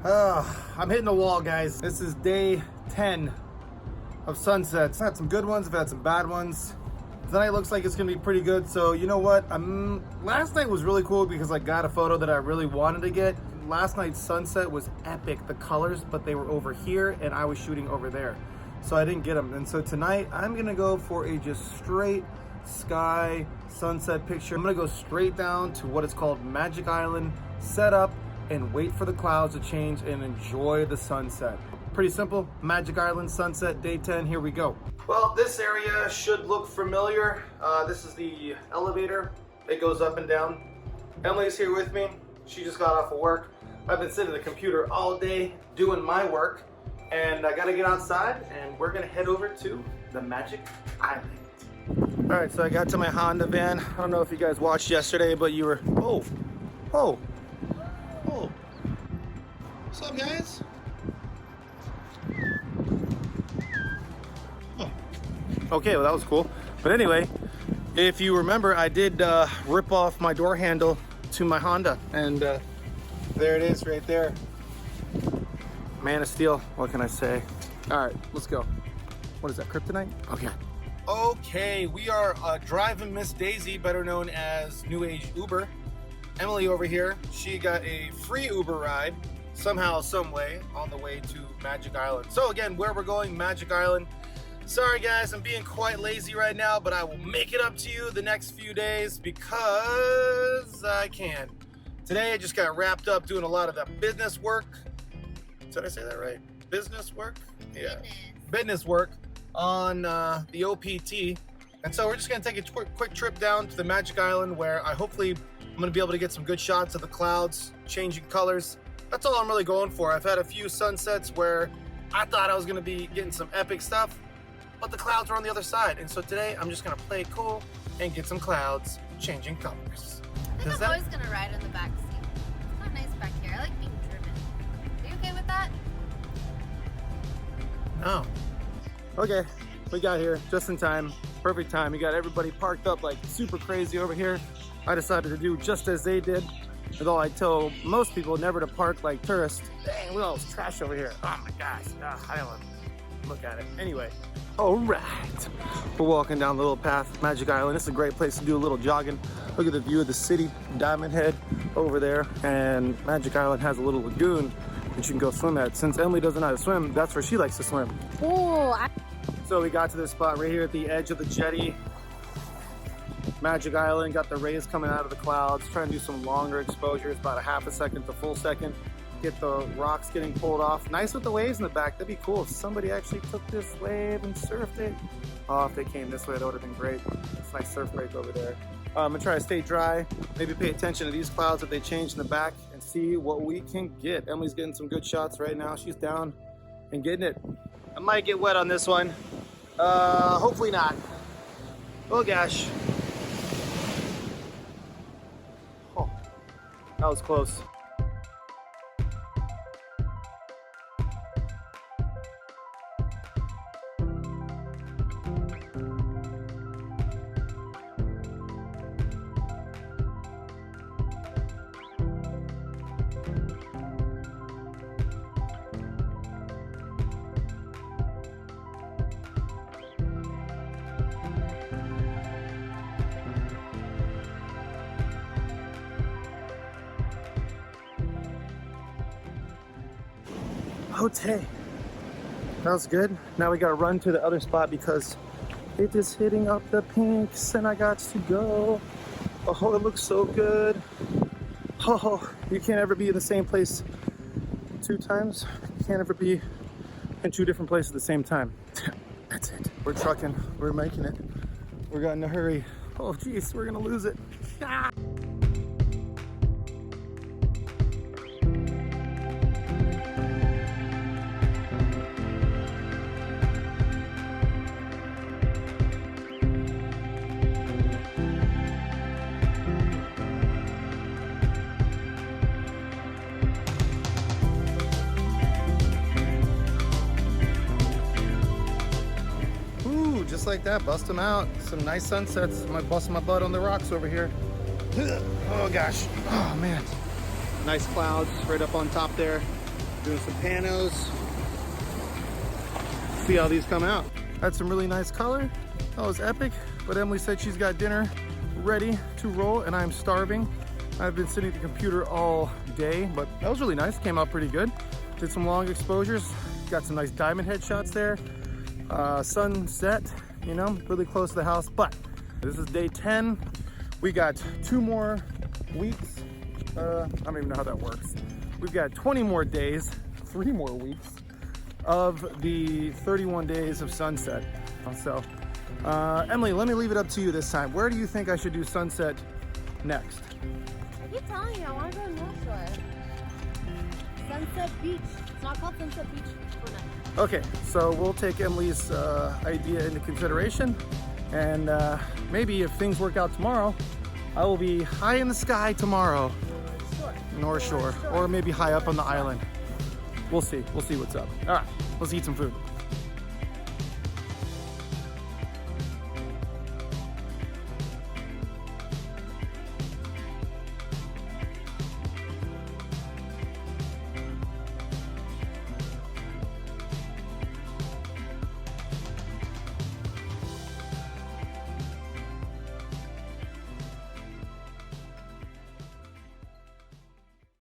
I'm hitting the wall, guys. This is day 10 of sunsets. I've had some good ones, I've had some bad ones. Tonight looks like it's gonna be pretty good. So you know what? Last night was really cool because I got a photo that I really wanted to get. Last night's sunset was epic, the colors, but they were over here and I was shooting over there. So I didn't get them. And so tonight I'm gonna go for a just straight sky sunset picture. I'm gonna go straight down to what is called Magic Island, set up and wait for the clouds to change and enjoy the sunset. Pretty simple. Magic Island sunset, day 10, here we go. Well, this area should look familiar. This is the elevator. It goes up and down. Emily's here with me. She just got off of work. I've been sitting at the computer all day doing my work, and I gotta get outside and we're gonna head over to the Magic Island. All right, so I got to my Honda van. I don't know if you guys watched yesterday, but you were, oh. What's up, guys? Okay, well that was cool. But anyway, if you remember, I did rip off my door handle to my Honda, and there it is right there. Man of Steel, what can I say? All right, let's go. What is that, kryptonite? Okay, we are driving Miss Daisy, better known as New Age Uber. Emily over here, she got a free Uber ride, somehow, some way, on the way to Magic Island. So again, where we're going, Magic Island. Sorry guys, I'm being quite lazy right now, but I will make it up to you the next few days because I can. Today I just got wrapped up doing a lot of the business work. Did I say that right? Business work? Yeah. Business work on the OPT. And so we're just gonna take a quick trip down to the Magic Island where I'm gonna be able to get some good shots of the clouds changing colors. That's all I'm really going for. I've had a few sunsets where I thought I was gonna be getting some epic stuff, but the clouds are on the other side. And so today I'm just gonna play it cool and get some clouds changing colors. I think I'm always gonna ride in the back seat. It's not nice back here. I like being driven. Are you okay with that? No. Okay, we got here just in time. Perfect time. We got everybody parked up like super crazy over here. I decided to do just as they did. Although I tell most people never to park like tourists. Dang, look at all this trash over here. Oh my gosh. I don't want to look at it. Anyway, all right. We're walking down the little path, Magic Island. This is a great place to do a little jogging. Look at the view of the city, Diamond Head over there. And Magic Island has a little lagoon that you can go swim at. Since Emily doesn't know how to swim, that's where she likes to swim. Oh, So we got to this spot right here at the edge of the jetty. Magic Island, got the rays coming out of the clouds, trying to do some longer exposures, about a half a second to full second. Get the rocks getting pulled off. Nice with the waves in the back. That'd be cool if somebody actually took this wave and surfed it. Oh, if they came this way, that would have been great. It's a nice surf break over there. I'm gonna try to stay dry, maybe pay attention to these clouds if they change in the back and see what we can get. Emily's getting some good shots right now. She's down and getting it. I might get wet on this one. Hopefully not. Oh gosh. Oh, that was close. Okay, that was good. Now we gotta run to the other spot because it is hitting up the pinks and I got to go. Oh, it looks so good. Oh, you can't ever be in the same place 2 times. You can't ever be in 2 different places at the same time. That's it. We're trucking, we're making it. We're got in a hurry. Oh geez, we're gonna lose it. Ah! Just like that, bust them out. Some nice sunsets. I might bust my butt on the rocks over here. Oh gosh, oh man. Nice clouds right up on top there. Doing some panos. See how these come out. Had some really nice color. That was epic. But Emily said she's got dinner ready to roll and I'm starving. I've been sitting at the computer all day, but that was really nice. Came out pretty good. Did some long exposures. Got some nice diamond head shots there. Sunset, you know, really close to the house. But this is day 10. We got 2 more weeks. I don't even know how that works. We've got 20 more days, 3 more weeks of the 31 days of sunset. So, Emily, let me leave it up to you this time. Where do you think I should do sunset next? I keep telling you, I want to go North Shore. Sunset Beach. It's not called Sunset Beach. Okay, so we'll take Emily's idea into consideration, and maybe if things work out tomorrow, I will be high in the sky tomorrow. North Shore. Or maybe high up on the island. We'll see. We'll see what's up. All right, let's eat some food.